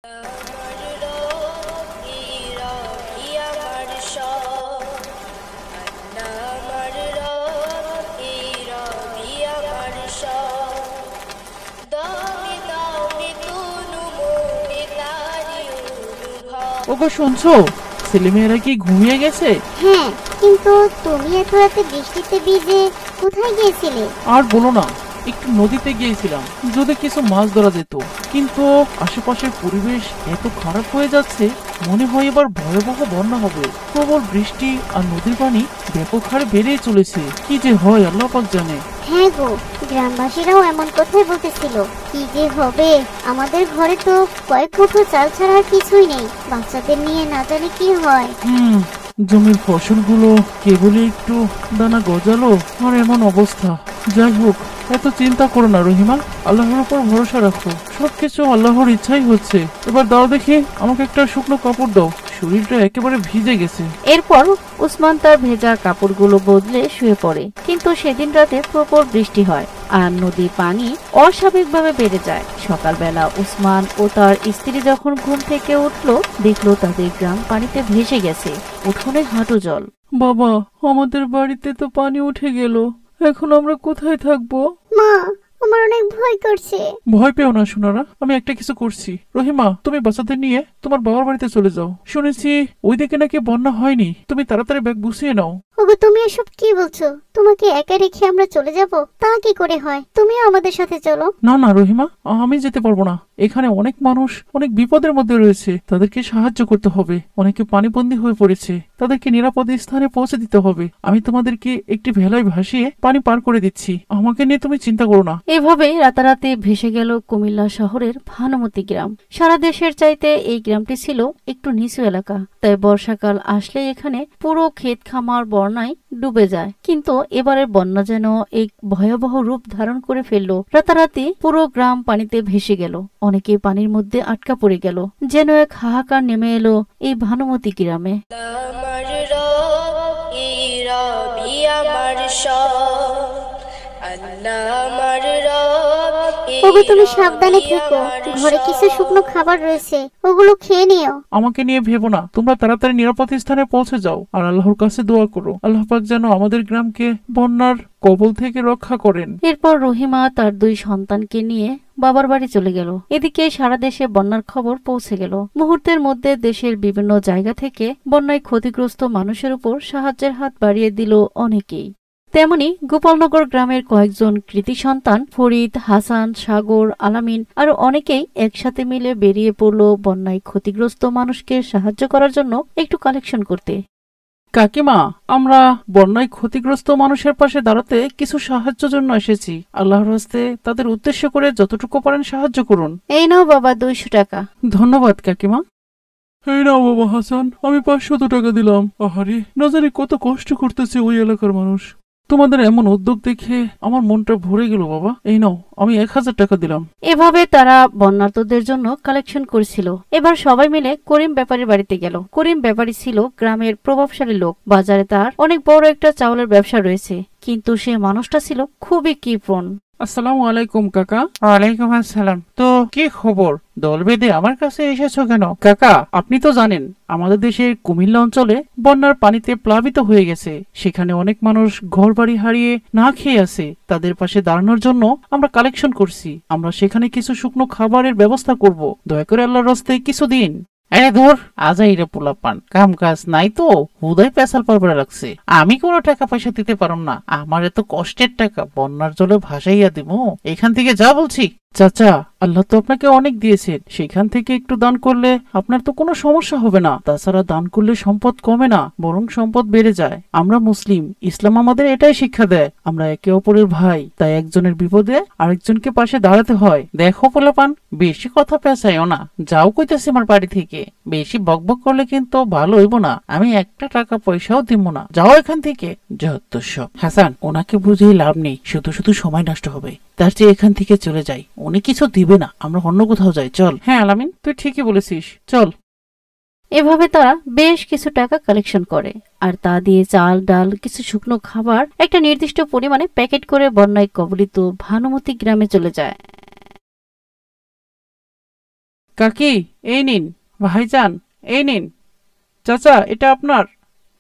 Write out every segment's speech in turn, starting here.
আমার রবি রবি আমার সব, আল্লাহ আমার রবি রবি আমার সব, দমে দমে তনু মনে তারি অনুভব। ওগো শুনছো, ছেলেমেয়েরা কি ঘুমিয়ে গেছে? হ্যাঁ, কিন্তু তুমি এত রাতে বৃষ্টিতে ভিজে কোথায় গিয়েছিলে? আর বলো না, একটু নদীতে গিয়েছিলাম যদি কিছু মাছ ধরা যেত, কিন্তু আশেপাশের পরিবেশ এত খারাপ হয়ে যাচ্ছে, মনে হয় এবার ভয়াবহ বন্যা হবে। প্রবল বৃষ্টি আর নদীর পানি ব্যাপক হারে বেড়েই চলেছে। কি যে হয় আল্লাহ পাক জানে। হ্যাঁ গো, গ্রামবাসীরাও এমন কথাই বলতেছিল। কি যে হবে, আমাদের ঘরে তো কয়েক মুঠো চাল ছাড়া আর কিছুই নেই। বাচ্চাদের নিয়ে না জানি কি হয়। জমির ফসলগুলো কেবলই একটু দানা গজালো আর এমন অবস্থা। যাই হোক, এত চিন্তা করো না রহিমা, আল্লাহর উপর ভরসা রাখো। সবকিছু আল্লাহর ইচ্ছাই হচ্ছে। এবার দাও দেখি, আমাকে একটা শুকনো কাপড় দাও, শরীরটা একেবারে ভিজে গেছে। এরপর উসমান তার ভেজা কাপড়গুলো বদলে শুয়ে পড়ে, কিন্তু সেদিন রাতে প্রবল বৃষ্টি হয় আর নদীর পানি অস্বাভাবিকভাবে বেড়ে যায়। সকালবেলা উসমান ও তার স্ত্রী যখন ঘুম থেকে উঠলো, দেখলো তাদের গ্রাম পানিতে ভেসে গেছে, উঠোনে হাঁটু জল। বাবা, আমাদের বাড়িতে তো পানি উঠে গেল, এখন আমরা কোথায় থাকবো? মা, আমার অনেক ভয় করছে। ভয় পেও না সোনারা, আমি একটা কিছু করছি। রহিমা, তুমি বাচ্চাদের নিয়ে তোমার বাবার বাড়িতে চলে যাও। শুনেছি ওইদিকে নাকি বন্যা হয়নি। তুমি তাড়াতাড়ি ব্যাগ গুছিয়ে নাও। ওগো, তুমি এসব কি বলছো? তোমাকে একা রেখে আমরা চলে যাব? তা কি করে হয়? তুমিও আমাদের সাথে চলো। না না রহিমা, আমি যেতে পারবো না। এখানে অনেক মানুষ অনেক বিপদের মধ্যে রয়েছে, তাদেরকে সাহায্য করতে হবে। অনেকে পানিবন্দী হয়ে পড়েছে, তাদেরকে নিরাপদ স্থানে পৌঁছে দিতে হবে। আমি তোমাদেরকে একটি ভেলায় ভাসিয়ে পানি পার করে দিচ্ছি, আমাকে নিয়ে তুমি চিন্তা করো না। এভাবেই রাতারাতি ভেসে গেল কুমিল্লা শহরের ভানুমতি গ্রাম। সারা দেশের চাইতে এই গ্রামটি ছিল একটু নিচু এলাকা, তাই বর্ষাকাল আসলে এখানে পুরো ক্ষেত খামার বন্যায় ডুবে যায়। কিন্তু এবারের বন্যা যেন এক ভয়াবহ রূপ ধারণ করে ফেললো। রাতারাতি পুরো গ্রাম পানিতে ভেসে গেল, অনেকে পানির মধ্যে আটকা পড়ে গেল। যেন এক হাহাকার নেমে এলো এই ভানুমতি গ্রামে। আমার রবি রবি আমার সব, আল্লাহ আমার রবি ওগো, তুমি সাবধানে রবি থেকো। আমার ঘরে কিছু সব। শুকনো খাবার রয়েছে, ওগুলো খেয়ে নিও। আমাকে নিয়ে ভেবো না, তোমরা তাড়াতাড়ি নিরাপদ স্থানে পৌঁছে যাও আর আল্লাহর কাছে দোয়া করো, আল্লাহ পাক যেন আমাদের গ্রামকে বন্যার কবল থেকে রক্ষা করেন। এরপর রহিমা তার দুই সন্তানকে নিয়ে বাবার বাড়ি চলে গেল। এদিকে সারা দেশে বন্যার খবর পৌঁছে গেল। মুহূর্তের মধ্যে দেশের বিভিন্ন জায়গা থেকে বন্যায় ক্ষতিগ্রস্ত মানুষের উপর সাহায্যের হাত বাড়িয়ে দিল অনেকেই। তেমনি গোপালনগর গ্রামের কয়েকজন কৃতি সন্তান ফরিদ, হাসান, সাগর, আলামিন আরো অনেকেই একসাথে মিলে বেরিয়ে পড়ল বন্যায় ক্ষতিগ্রস্ত মানুষকে সাহায্য করার জন্য একটু কালেকশন করতে। কাকিমা, আমরা বন্যায় ক্ষতিগ্রস্ত মানুষের পাশে দাঁড়াতে কিছু সাহায্যের জন্য এসেছি। আল্লাহর হস্তে তাদের উদ্দেশ্য করে যতটুকু পারেন সাহায্য করুন। এই নাও বাবা 200 টাকা। ধন্যবাদ কাকিমা। এই নাও বাবা হাসান, আমি 500 টাকা দিলাম। আহারে, না জানি কত কষ্ট করতেছে ওই এলাকার মানুষ। তোমাদের এমন উদ্যোগ দেখে আমার মনটা ভরে গেল বাবা। এই নাও, আমি 1000 টাকা দিলাম। এভাবে তারা বন্যার্তদের জন্য কালেকশন করছিল। এবার সবাই মিলে করিম ব্যাপারীর বাড়িতে গেল। করিম ব্যাপারী ছিল গ্রামের প্রভাবশালী লোক। বাজারে তার অনেক বড় একটা চাউলের ব্যবসা রয়েছে, কিন্তু সে মানুষটা ছিল খুবই কৃপণ। আসসালামু আলাইকুম কাকা। ওয়ালাইকুম আসসালাম। তো কি খবর? দল বেঁধে আমার কাছে এসেছো কেন? কাকা, আপনি তো জানেন আমাদের দেশের কুমিল্লা অঞ্চলে বন্যার পানিতে প্লাবিত হয়ে গেছে। সেখানে অনেক মানুষ ঘরবাড়ি হারিয়ে না খেয়ে আছে। তাদের পাশে দাঁড়ানোর জন্য আমরা কালেকশন করছি। আমরা সেখানে কিছু শুকনো খাবারের ব্যবস্থা করব। দয়া করে আল্লাহর রাস্তে কিছু দিন। ধর, আজাই রে পোলাপান, কাম কাজ নাই তো হুদায় পেশাল পারবে লাগছে। আমি কোনো টাকা পয়সা দিতে পারম না, আমার এত কষ্টের টাকা বন্যার জলে ভাসাইয়া দিব। এখান থেকে যা বলছি। চাচা, আল্লাহ তো আপনাকে অনেক দিয়েছেন, সেখান থেকে একটু দান করলে আপনার তো কোনো সমস্যা হবে না। তাছাড়া দান করলে সম্পদ কমে না, বরং সম্পদ বেড়ে যায়। আমরা মুসলিম, ইসলাম আমাদের এটাই শিক্ষা দেয়। আমরা একে অপরের ভাই, তাই একজনের বিপদে আরেকজনকে পাশে দাঁড়াতে হয়। দেখো পোলাপান, বেশি কথা পেঁচাইও না। যাও কইতেছি আমার বাড়ি থেকে। বেশি বকবক করলে কিন্তু ভালো হইব না। আমি একটা টাকা পয়সাও দিব না। যাও এখান থেকে। যত সব। হাসান, ওনাকে বুঝিয়ে লাভ নেই, শুধু শুধু সময় নষ্ট হবে। তার চেয়ে এখান থেকে চলে যাই। উনি কিছু দিবে না, আমরা অন্য কোথাও যাই। চল। হ্যাঁ আলামিন, তুই ঠিকই বলেছিস, চল। এভাবে তারা বেশ কিছু টাকা কালেকশন করে, আর তা দিয়ে চাল, ডাল, কিছু শুকনো খাবার একটা নির্দিষ্ট পরিমাণে প্যাকেট করে বন্যায় কবলিত ভানুমতি গ্রামে চলে যায়। কাকি এই নিন, ভাইজান এই নিন, চাচা এটা আপনার,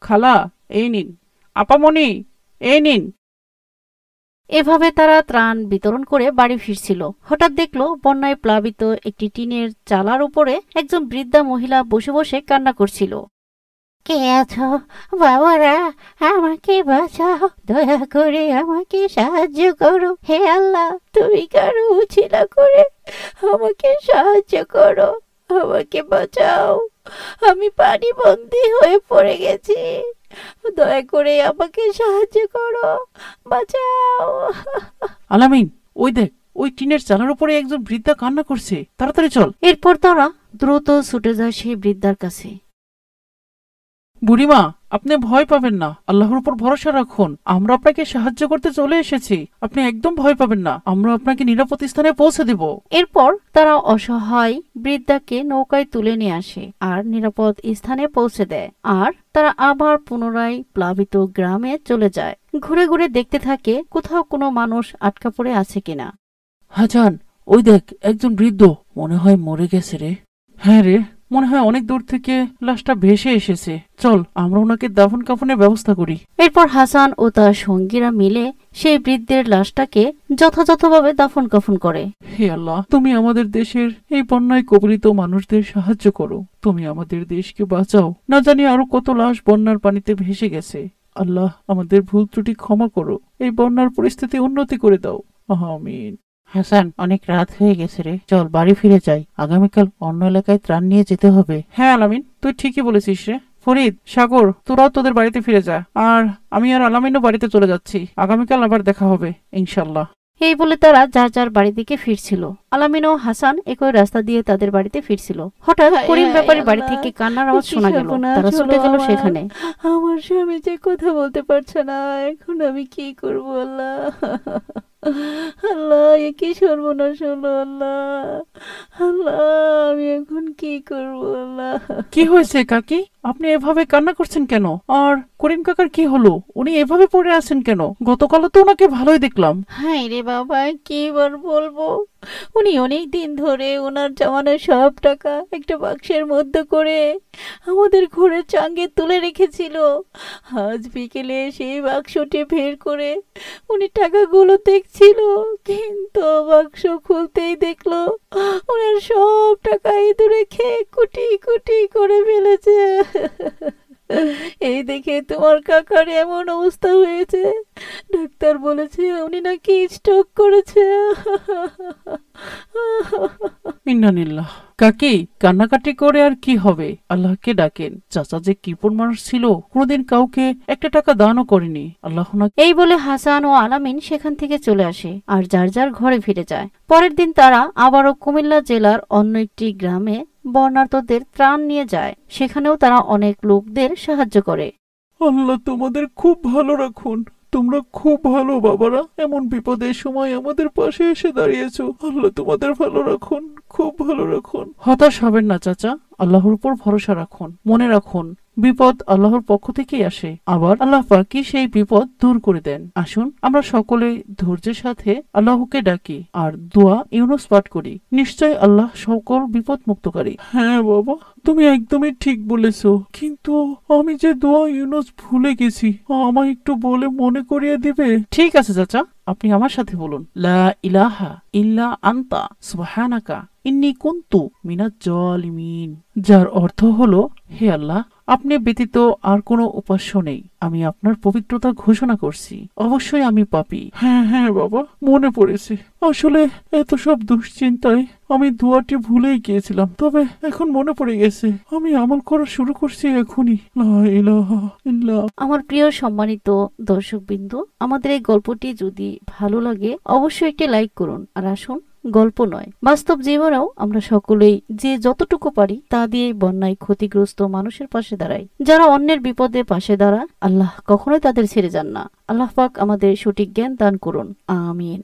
খালা এই নিন, আপামনি এই নিন। এভাবে তারা ত্রাণ বিতরণ করে বাড়ি ফিরছিল। হঠাৎ দেখলো বন্যায় প্লাবিত একটি টিনের চালার উপরে একজন বৃদ্ধা মহিলা বসে বসে কান্না করছিল। কে আছো বাবারা, আমাকে বাঁচাও, দয়া করে আমাকে সাহায্য করো, হে আল্লাহ তুমি কারো উছিলা করে আমাকে সাহায্য করো, আমাকে বাঁচাও, আমি পানি বন্দী হয়ে পড়ে গেছি, দয়া করে আমাকে সাহায্য করো, বাঁচাও। আলামিন, ওই দেখ, ওই টিনের চালার উপরে একজন বৃদ্ধা কান্না করছে, তাড়াতাড়ি চল। এরপর তারা দ্রুত ছুটে যায় সেই বৃদ্ধার কাছে। বুড়িমা, আপনি ভয় পাবেন না, আল্লাহর উপর ভরসা রাখুন, আমরা আপনাকে সাহায্য করতে চলে এসেছি, আপনি একদম ভয় পাবেন না, আমরা আপনাকে নিরাপদ স্থানে পৌঁছে দেব। এরপর তারা অসহায় বৃদ্ধাকে নৌকায় তুলে নিয়ে আসে আর নিরাপদ স্থানে পৌঁছে দেয়। আর তারা আবার পুনরায় প্লাবিত গ্রামে চলে যায়। ঘুরে ঘুরে দেখতে থাকে কোথাও কোনো মানুষ আটকা পড়ে আছে কিনা। হাজান, ওই দেখ একজন বৃদ্ধ, মনে হয় মরে গেছে রে। হ্যাঁ রে, মনে হয় অনেক দূর থেকে লাশটা ভেসে এসেছে, চল আমরা ওনাকে দাফন কাফনের ব্যবস্থা করি। এরপর হাসান ও তার সঙ্গীরা মিলে সেই বৃদ্ধের লাশটাকে যথাযথভাবে দাফন কাফন করে। হে আল্লাহ, তুমি আমাদের দেশের এই বন্যায় কবলিত মানুষদের সাহায্য করো, তুমি আমাদের দেশকে বাঁচাও, না জানি আরো কত লাশ বন্যার পানিতে ভেসে গেছে। আল্লাহ, আমাদের ভুল ত্রুটি ক্ষমা করো, এই বন্যার পরিস্থিতি উন্নতি করে দাও, আমিন। হাসান, অনেক রাত হয়ে গেছে রে, চল বাড়ি ফিরে যাই, আগামীকাল অন্য এলাকায় ত্রাণ নিয়ে যেতে হবে। হ্যাঁ আলামিন, তুই ঠিকই বলেছিস রে। ফরিদ, সাগর, তোরাও তোদের বাড়িতে ফিরে যা, আর আমি আর আলামিনও বাড়িতে চলে যাচ্ছি, আগামীকাল আবার দেখা হবে ইনশাল্লাহ। এই বলে তারা যার যার বাড়ি দিকে ফিরছিল। আলামিন ও হাসান একই রাস্তা দিয়ে তাদের বাড়িতে ফিরছিল। হঠাৎ করিম ব্যাপারীর বাড়ি থেকে কান্নার আওয়াজ শোনা গেল। তারা ছুটে গেল সেখানে। আমার স্বামী যে কথা বলতে পারছে না, এখন আমি কি করব আল্লাহ, আল্লাহ এ কি সর্বনাশ হলো আল্লাহ, আল্লাহ আমি এখন কি করব আল্লাহ। কি হয়েছে কাকি, আপনি এভাবে কান্না করছেন কেন? আর করিম কাকার কি হলো, উনি এভাবে পড়ে আছেন কেন? গতকালও তো ওনাকে ভালোই দেখলাম। হাই রে বাবা, কি বার বলবো, উনি অনেক দিন ধরে ওনার জমানোর সব টাকা একটা বাক্সের মধ্যে করে আমাদের ঘরের চাঙ্গে তুলে রেখেছিল। আজ বিকেলে সেই বাক্সটি বের করে উনি টাকাগুলো দেখছিল, কিন্তু বাক্স খুলতেই দেখলো ওনার সব টাকা ইঁদুরে খেয়ে কুটি কুটি করে ফেলেছে। এই দেখে তোমার কাকার এমন অবস্থা হয়েছে, ডাক্তার বলেছে উনি নাকি স্ট্রোক করেছে। ইন্নানিল্লাহ। কাকি, কান্নাকাটি করে আর কি হবে, আল্লাহকে ডাকেন। চাচা যে কৃপণ মানুষ ছিল, কোনোদিন কাউকে একটা টাকা দানও করেনি, আল্লাহ না। এই বলে হাসান ও আলামিন সেখান থেকে চলে আসে আর যার যার ঘরে ফিরে যায়। পরের দিন তারা আবারও কুমিল্লা জেলার অন্য একটি গ্রামে বর্ণার্তদের ত্রাণ নিয়ে যায়। সেখানেও তারা অনেক লোকদের সাহায্য করে। আল্লাহ তোমাদের খুব ভালো রাখুন, তোমরা খুব ভালো বাবারা, এমন বিপদের সময় আমাদের পাশে এসে দাঁড়িয়েছো, আল্লাহ তোমাদের ভালো রাখুন, খুব ভালো রাখুন। হতাশ হবেন না চাচা, আল্লাহর উপর ভরসা রাখুন, মনে রাখুন বিপদ আল্লাহর পক্ষ থেকেই আসে, আবার আল্লাহ পাকই সেই বিপদ দূর করে দেন। আসুন আমরা সকলে ধৈর্যের সাথে আল্লাহকে ডাকি আর দোয়া ইউনুস পাঠ করি, নিশ্চয় আল্লাহ সকল বিপদ মুক্তকারী। হ্যাঁ বাবা, তুমি একদমই ঠিক বলেছো, কিন্তু আমি যে দোয়া ইউনুস ভুলে গেছি, আমায় একটু বলে মনে করিয়ে দিবে? ঠিক আছে চাচা, আপনি আমার সাথে বলুন, লা ইলাহা ইল্লা আনতা সুবহানাকা ইন্নী কুনতু মিনাজ জালিমিন, যার অর্থ হলো, হে আল্লাহ, আপনি ব্যতীত আর কোনো উপাস্য নেই, আমি আপনার পবিত্রতা ঘোষণা করছি, অবশ্যই আমি পাপী। হ্যাঁ হ্যাঁ বাবা, মনে পড়েছে, আসলে এত সব দুশ্চিন্তায় আমি দোয়াটি ভুলেই গিয়েছিলাম, তবে এখন মনে পড়ে গেছে, আমি আমল করা শুরু করছি এখনই। লা ইলাহা ইল্লা। আমার প্রিয় সম্মানিত দর্শকবৃন্দ, আমাদের এই গল্পটি যদি ভালো লাগে অবশ্যই একটি লাইক করুন। আর আসুন, গল্প নয়, বাস্তব জীবনেও আমরা সকলেই যে যতটুকু পারি তা দিয়ে বন্যায় ক্ষতিগ্রস্ত মানুষের পাশে দাঁড়াই। যারা অন্যের বিপদে পাশে দাঁড়ায়, আল্লাহ কখনোই তাদের ছেড়ে যান না। আল্লাহ পাক আমাদের সঠিক জ্ঞান দান করুন, আমিন।